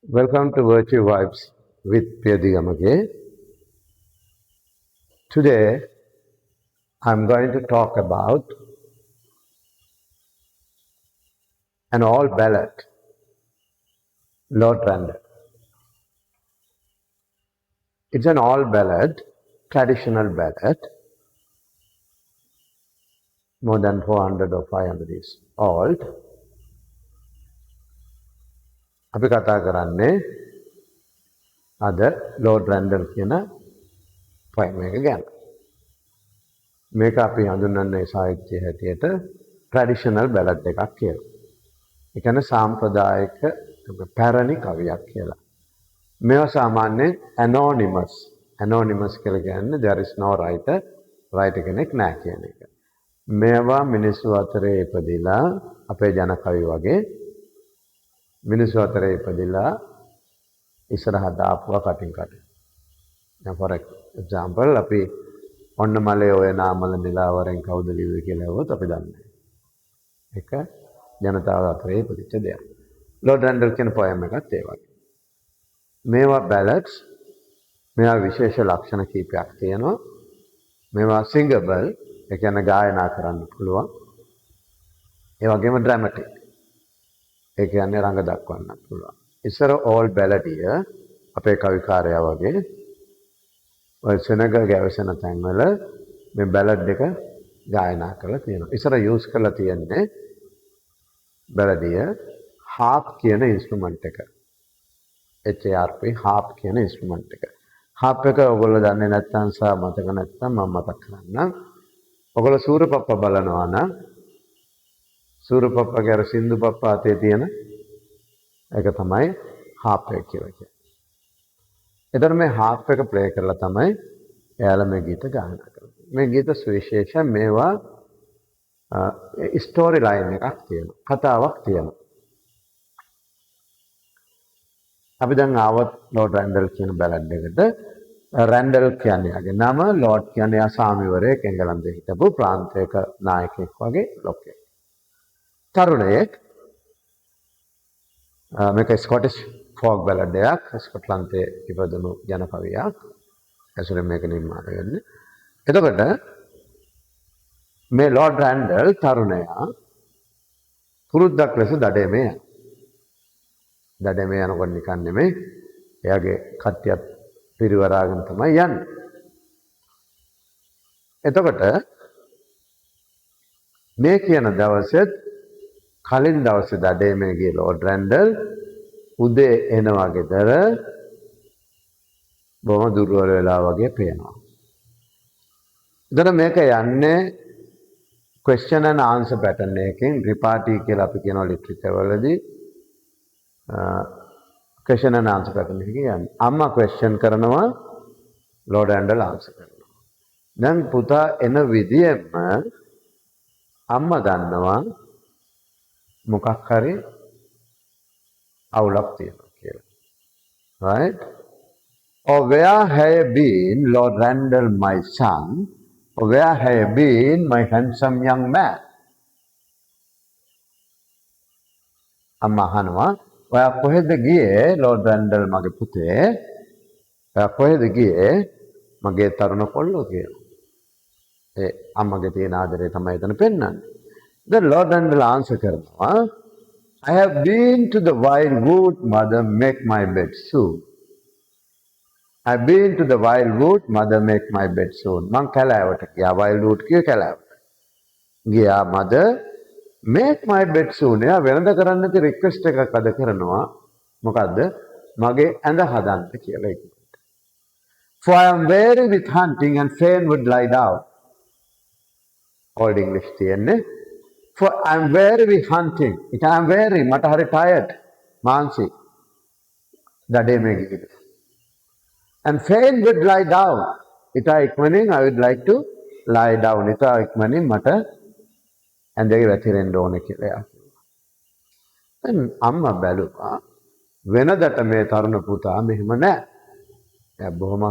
Welcome to Virtue Vibes with Piyadigamage. Today, I'm going to talk about an all ballad, Lord Randall. It's an all ballad, traditional ballad, more than 400 or 500 years old. අපි කතා කරන්නේ අද Lord Randall කියන poem එක ගැන. මේක අපි හඳුන්වන්නේ සාහිත්‍ය හැටියට traditional ballad එකක් කියලා. ඒ කියන්නේ සාම්ප්‍රදායික පැරණි කවියක් කියලා. මේවා සාමාන්‍යයෙන් anonymous කියලා කියන්නේ there is no writer කෙනෙක් නැහැ කියන එක. මේවා මිනිස්සු අතරේ ඉපදිලා අපේ ජන කවි වගේ මිනිස්සු අතරේ ඉපදිලා ඉස්සරහට දාපුවා කටින් කට. දැන් for example අපි ඔන්න මලේ ඔය නාමල නිලාවරෙන් කවුද ලිව්වේ කියලා ඇහුවොත් අපි දන්නේ. ඒක ජනතාව අතරේ ඉපදිච්ච දෙයක්. Lord Randall කියන poem එකත් ඒ වගේ. මේවා ballads මේවා විශේෂ ලක්ෂණ කීපයක් තියෙනවා. මේවා singable ඒ කියන්නේ ගායනා කරන්න පුළුවන්. ඒ වගේම dramatic ඒ කියන්නේ රංග දක්වන්න පුළුවන්. ඉස්සර all balladiය අපේ කවිකාරයා වගේ ඔය සෙනග ගැවසෙන තැන්වල මේ ballad එක ගායනා කරලා තියෙනවා. ඉස්සර use කරලා තියෙන්නේ balladiය harp කියන instrument එක. HARP harp කියන instrument එක. harp එක ඔයගොල්ලෝ දන්නේ නැත්නම් සා මතක නැත්නම් මම මතක් කරන්නම්. ඔයගොල්ලෝ සූරපප්ප බලනවා නම් සූරපප්පගේ අර සින්දු පප්පා අතේ තියෙන ඒක තමයි harp එක කියලා කියන්නේ. එතන මේ harp එක play කරලා තමයි එයාලා මේ ගීත ගායනා කරන්නේ. මේ ගීත සුවිශේෂ මේවා ස්ටෝරි ලයින් එකක් තියෙනවා. කතාවක් තියෙනවා. අපි දැන් ආවත් Lord Randall කියන බැලඩ් එකට. Randall කියන්නේ යාගේ නම, Lord කියන්නේ යා සාමිවරයෙක් එංගලන්තේ හිටපු ප්‍රාන්තයක නායකයෙක් වගේ ලොකෙක්. තරුණයෙක් මේක ස්කොටිෂ් ෆෝක් බැලඩ් එකක්. ස්කොට්ලන්තයේ ඉපදුණු ජන කවියක්. ඇසුරෙන් මේක නිර්මාණය වෙන්නේ. එතකොට මේ Lord Randall තරුණයා පුරුද්දක් ලෙස දඩයමේ යනවා. දඩයමේ යනකොට නිකන් නෙමෙයි. එයාගේ කට්ටියත් පිරිවරාගෙන තමයි යන්නේ. එතකොට මේ කියන දවසෙත් කලින් දවසේ දඩයමේ ගිය Lord Randall උදේ එනවා ගෙදර බොහොම දුර්වල වෙලා වගේ පේනවා. එතන මේක යන්නේ question and answer pattern එකකින් repartee කියලා අපි කියනවා literature වලදී question and answer pattern එකකින් යන්නේ. අම්මා question කරනවා Lord Randall answer කරනවා. දැන් පුතා එන විදියෙම අම්මා දන්නවා මොකක් හරි අවුලක් තියෙනවා කියලා. Right? Or where have you been, Lord Randall, my son? Or where have you been, my handsome young man? අම්මා අහනවා ඔයා කොහෙද ගියේ Lord Randall මගේ පුතේ? ඔයා කොහෙද ගියේ මගේ තරුණ කොල්ලෝ කියලා. ඒ අම්මගේ තියෙන ආදරය තමයි එතන පෙන්වන්නේ. Then Lord Randall answer කරනවා I have been to the wildwood, mother, make my bed soon. I've been to the wildwood, mother, make my bed soon. මං කැලෑවට ගියා wildwood කිය කැලෑවට. ගියා mother make my bed soon. එයා වෙනද කරන්න නැති request එකක් අද කරනවා. මොකද්ද? මගේ ඇඳ හදන්න කියලා ඒකට. For I am weary with hunting and fain would lie down. Old English තියෙන්නේ. For I am weary with hunting. It I am weary. මට හරි tired. මාන්සි. දඩේ මේ ගිහින්. And fain would lie down. Ita ඉක්මනින් I would like to lie down. Ita ඉක්මනින් මට ඇඳේ වැතිරෙන්න ඕනේ කියලා. දැන් අම්මා බැලුවා වෙනදට මේ තරුණ පුතා මෙහෙම නැහැ. එයා බොහොම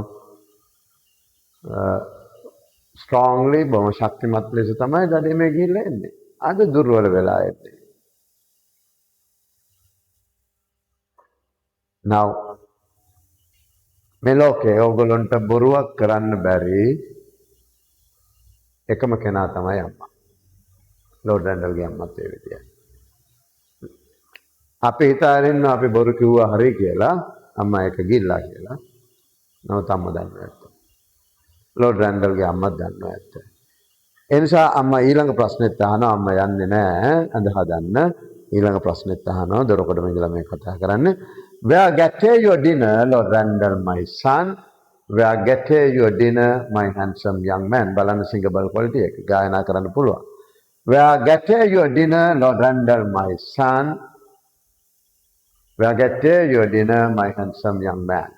strongly බොහොම ශක්තිමත් ලෙස තමයි දඩේමේ ගිහිල්ලා එන්නේ. අද දුර්වල වෙලා එන්නේ. now මේ ලෝකේ ඕගොල්ලන්ට බොරුවක් කරන්න බැරි එකම කෙනා තමයි අම්මා. ලෝඩ් රැන්ඩල්ගේ අම්මත් ඒ විදියයි. අපි හිතාරින්න අපි බොරු කිව්වා හරි කියලා අම්මා ඒක ගිල්ලා කියලා. නමුත් අම්මා දන්නවා ඇත්ත. ලෝඩ් රැන්ඩල්ගේ අම්මත් දන්නවා ඇත්ත. ඒ නිසා අම්මා ඊළඟ ප්‍රශ්නෙත් අහනවා අම්මා යන්නේ නැහැ අඳ හදන්න. ඊළඟ ප්‍රශ්නෙත් අහනවා දොරකඩම ඉඳලා මේ කතා කරන්නේ. Where get your dinner, Lord Randall, my son? Where get your dinner, my handsome young man? බලන්න සිංගබල් quality එක ගායනා කරන්න පුළුවන්. Where get your dinner, Lord Randall, my son? Where get your dinner, my handsome young man?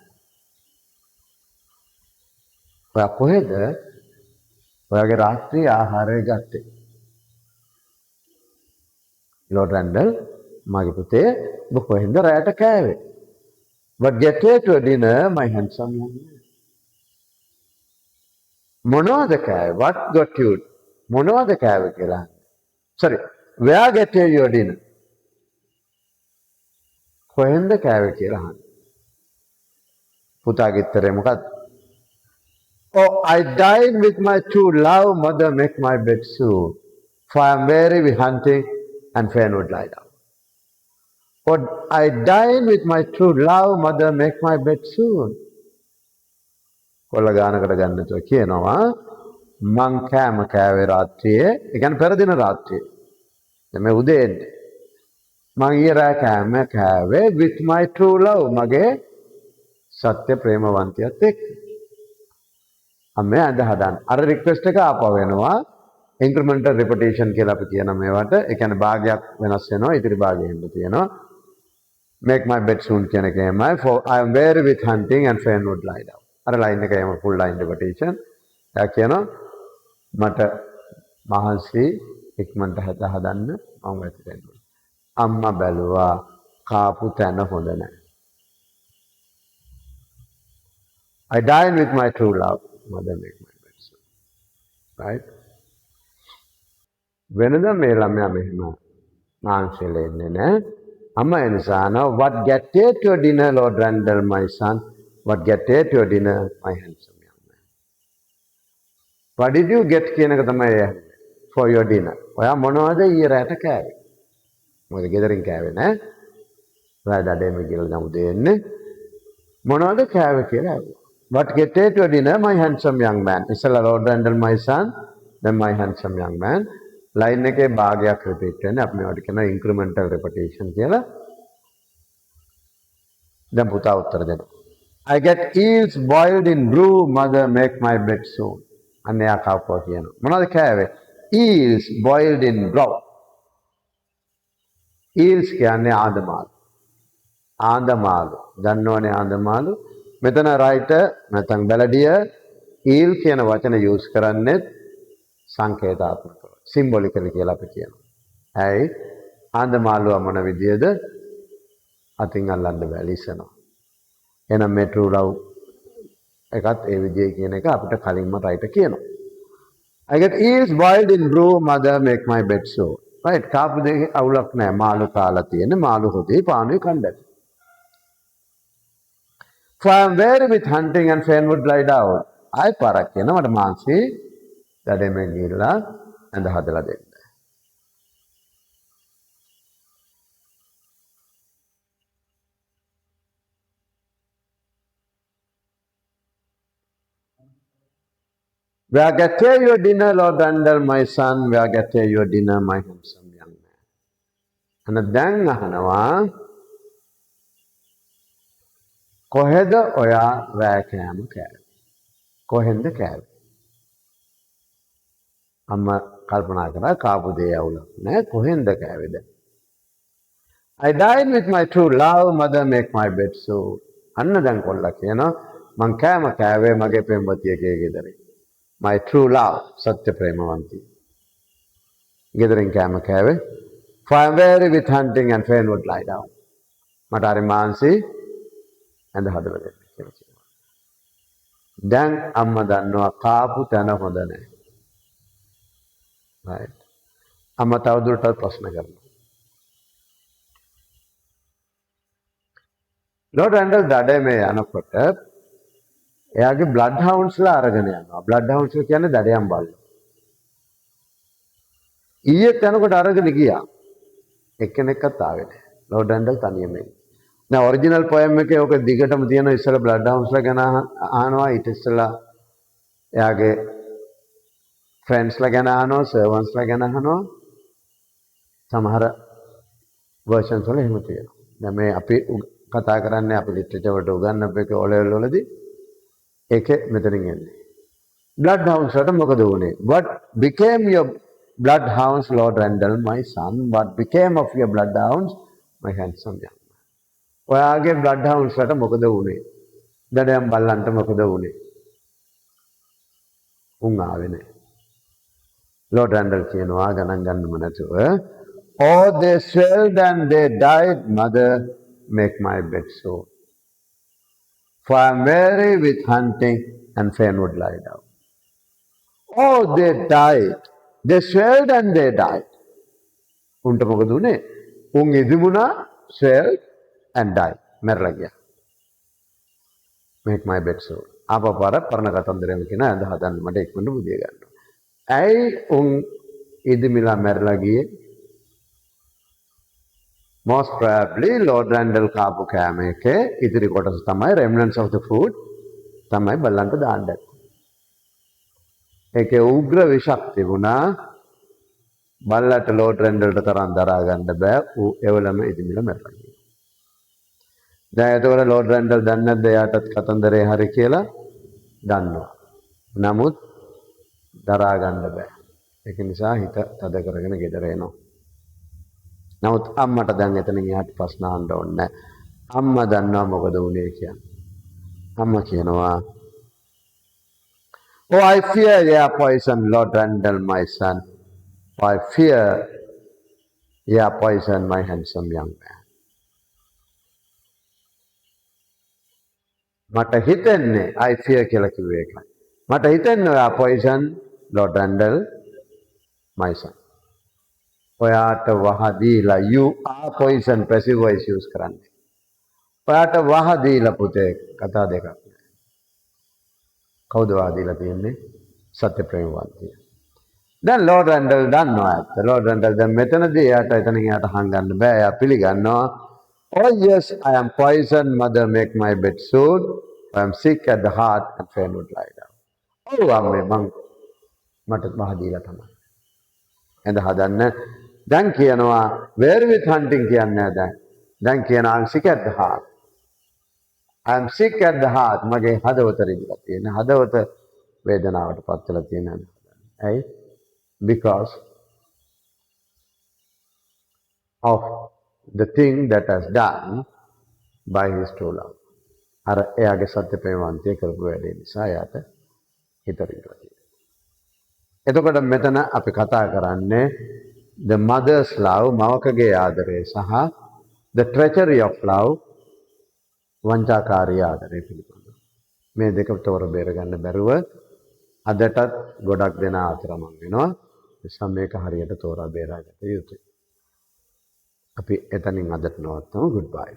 ඔයා කොහෙද ඔයාගේ රාත්‍රී ආහාරය ගත්තේ? ලෝඩ් රැන්ඩල් මගේ පුතේ ඔබ කොහෙන්ද රැයට කෑවේ? What get to dinner, my handsome young man? මොනවද කෑවේ? What got you? මොනවද කෑවේ කියලා. Sorry, where get your dinner? කොහෙන්ද කෑවේ කියලා අහන්න. පුතාගේ උත්තරේ මොකක්ද? Oh, I dine with my true love, mother make my bed soon. For I am weary hunting and fain would lie down. Oh, I dine with my true love, mother make my bed soon. කොල්ල ගානකට ගන්නතුව කියනවා මං කෑම කෑවේ රාත්‍රියේ, ඒ කියන්නේ පෙර දින රාත්‍රියේ. දැන් මේ උදේ එන්නේ. මං ඊයේ රෑ කෑම කෑවේ with my true love, මගේ සත්‍ය ප්‍රේමවන්තියත් එක්ක. අම්මේ අඳ හදන්න. අර රික්වෙස්ට් එක ආපහු වෙනවා. ඉන්ක්‍රිමෙන්ටල් රිපිටේෂන් කියලා අපි කියන මේවට. ඒ කියන්නේ භාගයක් වෙනස් වෙනවා. ඉතිරි භාගය එන්න තියෙනවා. Make my bed soon කියන එක එමය. For I am weary with hunting and fain would lie down. අර ලයින් එක එම ෆුල් ලයින් රිපිටේෂන්. එයා කියනවා මට මහන්සි ඉක්මනට හදන්න මම වැතිරෙන්න. අම්මා බැලුවා කාපු තැන හොඳ නැහැ. I dine with my true love. Mother make my bed soon. Right? වෙනදා මේ ළමයා මෙහෙම මාංශෙල එන්නේ නැහැ. අම්මා එනසාන what get to dinner, Lord Randall, my son? What get to dinner, my handsome young man? What did you get කියන එක තමයි for your dinner. ඔයා මොනවද ඊයේ රාට කෑවේ? මොකද ගෙදරින් කෑවේ නෑ. ඔයා දඩේම කියලා නම් උදේ එන්නේ. මොනවද කෑවේ කියලා ඇහුවා. What get to dinner, my handsome young man? ඉස්සලා Lord Randall, my son, then my handsome young man. Line එකේ භාගයක් රිපීට් වෙන්නේ. අපි මේවට කියනවා ඉන්ක්‍රිමෙන්ටල් රිපිටේෂන් කියලා. දැන් පුතා උත්තර දෙන්න. I get eels boiled in brew, mother make my bed soon. අන්න එයා කවපුවා කියනවා. මොනවද කෑවේ? Eels boiled in broth. Eels කියන්නේ ආඳමාළු. ආඳමාළු. දන්නවනේ ආඳමාළු. මෙතන රයිටර් නැත්නම් බැලඩිය ඊල් කියන වචන යූස් කරන්නේ සංකේතාත්මකව. සිම්බොලිකලි කියලා අපි කියනවා. ඇයි? ආඳමාළුව මොන විදියද? අතින් අල්ලන්න බැහැ ලිසනවා. එහෙනම් මේ true love එකත් ඒ විදිය කියන එක අපිට කලින්ම රයිටර් කියනවා. I get eels boiled in brew, mother make my bed soon. right? කාපු දෙකේ අවුලක් නැහැ. මාළු කාලා තියෙන්නේ. මාළු හොදේ පානුවේ කණ්ඩායම. For I am weary with hunting and fain would lie down. I පාරක් කියනවා මට මාංශي දඩේමෙන් ගිහලා ඇඳ හදලා දෙන්න. Where get your dinner, Lord Randall, my son? Where get your dinner, my handsome young man? අන දැන් අහනවා කොහෙද ඔයා රෑ කෑම කෑවේ? කොහෙන්ද කෑවේ? අම්මා කල්පනා කරා කාපු දේ අවුලක් නෑ. කොහෙන්ද කෑවේද? I dine with my true love, mother make my bed soon. අන්න දැන් කොල්ලා කියනවා මං කෑම කෑවේ මගේ පෙම්වතියගේ ගෙදරින්. My true love, සත්‍ය ප්‍රේමවන්තිය. ගෙදරින් කෑම කෑවේ. For I am weary with hunting and fain would lie down. මට හරි මාංශي ඇඳ හදලා දෙන්න කියලා කියනවා. දැන් අම්මා දන්නවා කාපු තැන හොඳ නැහැ. right. අම්මා තවදුරටත් ප්‍රශ්න කරනවා. ලෝඩ් රැන්ඩල් දඩයමේ යනකොට එයාගේ බ්ලඩ් හවුන්ස්ලා අරගෙන යනවා. බ්ලඩ් හවුන්ස්ලා කියන්නේ දඩයම් බල්ලෝ. ඊයේත් යනකොට අරගෙන ගියා. එක්කෙනෙක්වත් ආවේ නැහැ. ලෝඩ් රැන්ඩල් තනියම ඉන්නේ. දැන් ඔරිජිනල් පොයම් එකේ ඕක දිගටම තියෙනවා. ඉස්සෙල්ලා බ්ලඩ් හවුන්ස්ලා ගැන අහනවා. ඊට ඉස්සෙල්ලා එයාගේ ෆ්‍රෙන්ඩ්ස්ලා ගැන අහනවා, සර්වන්ට්ස්ලා ගැන අහනවා. සමහර වර්ෂන්ස් වල එහෙම තියෙනවා. දැන් මේ අපි කතා කරන්නේ අපි ලිටරචර් වලට උගන්වපු එක O level වලදී ඒකේ මෙතනින් එන්නේ. blood hounds වලට මොකද වුනේ? What became your bloodhounds, Lord Randall, my son? What became of your bloodhounds, my handsome young man? ඔයාගේ bloodhounds වලට මොකද වුනේ? දඩයම් බල්ලන්ට මොකද වුනේ? උන් ආවේ නැහැ. Lord Randall කියනවා ගණන් ගන්නම නැතුව, oh, they swelled and they died, mother, make my bed so. For I am weary with hunting and fain would lie down. Oh, they died. They swelled and they died. උන්ට මොකද උනේ? උන් ඉදිමුණා, swelled and died. මැරලා ගියා. Make my bed so. ආපපාර පරණ කතන්දරයම කියන අද හදන්න මට ඉක්මනට බුදිය ගන්නවා. ඇයි උන් ඉදිමිලා මැරලා ගියේ? Most probably Lord Randall කාපු කෑම එකේ ඉතිරි කොටස තමයි remnants of the food තමයි බල්ලන්ට දාන්න. ඒකේ උග්‍ර විෂක් තිබුණා. බල්ලට Lord Randallට තරම් දරා ගන්න බෑ. ඌ එවලම ඉදිමිලා මැරලා ගියා. දැන් එතකොට Lord Randall දන්නේ නැද්ද එයාටත් කතන්දරේ හරි කියලා? දන්නවා. නමුත් දරා ගන්න බෑ. ඒක නිසා හිත තද කරගෙන ගෙදර එනවා. නමුත් අම්මට දැන් එතනින් එහාට ප්‍රශ්න අහන්න ඕනේ නැහැ. අම්මා දන්නවා මොකද වුනේ කියන්නේ. අම්මා කියනවා, oh, I fear your poison, Lord Randall, my son. I fear your poison, my handsome young man. මට හිතෙන්නේ I fear කියලා කිව්වේ ඒකයි. මට හිතෙන්නේ ඔයා poison, Lord Randall, my son. ඔයාට වහ දීලා you are poison passive voice use කරන්නේ. ඔයාට වහ දීලා පුතේ කතා දෙකක් නෑ. කවුද වහ දීලා තියෙන්නේ? සත්‍ය ප්‍රේමවන්තිය. දැන් Lord Randall දන්නවා ඇත්ත. Lord Randall දැන් මෙතනදී එයාට එතනින් එයාට හංගන්න බෑ. එයා පිළිගන්නවා. Oh yes, I am poison, mother, make my bed soon. I am sick at the heart and fain would lie down. Oh අම්මේ මට වහ දීලා තමයි. එඳ හදන්න. දැන් කියනවා where with hunting කියන්නේ දැන්. දැන් කියනවා I'm sick at the heart. I am sick at the heart. මගේ හදවත රිදලා තියෙන. හදවත වේදනාවට පත් වෙලා තියෙනවා. ඇයි? Because of the thing that has done by his true love. අර එයාගේ සත්‍ය ප්‍රේමවන්තය කරපු වැඩේ නිසා එයාට හිත රිදලා තියෙනවා. එතකොට මෙතන අපි කතා කරන්නේ the mother's love, මවකගේ ආදරය සහ the treachery of love, වංචාකාරී ආදරය පිළිබඳව. මේ දෙක තෝර බේර ගන්න බැරුව අදටත් ගොඩක් දෙනා අතරමං වෙනවා. නිසා මේක හරියට තෝරා බේරා ගත යුතුයි. අපි එතනින් අදට නවත්තමු. goodbye.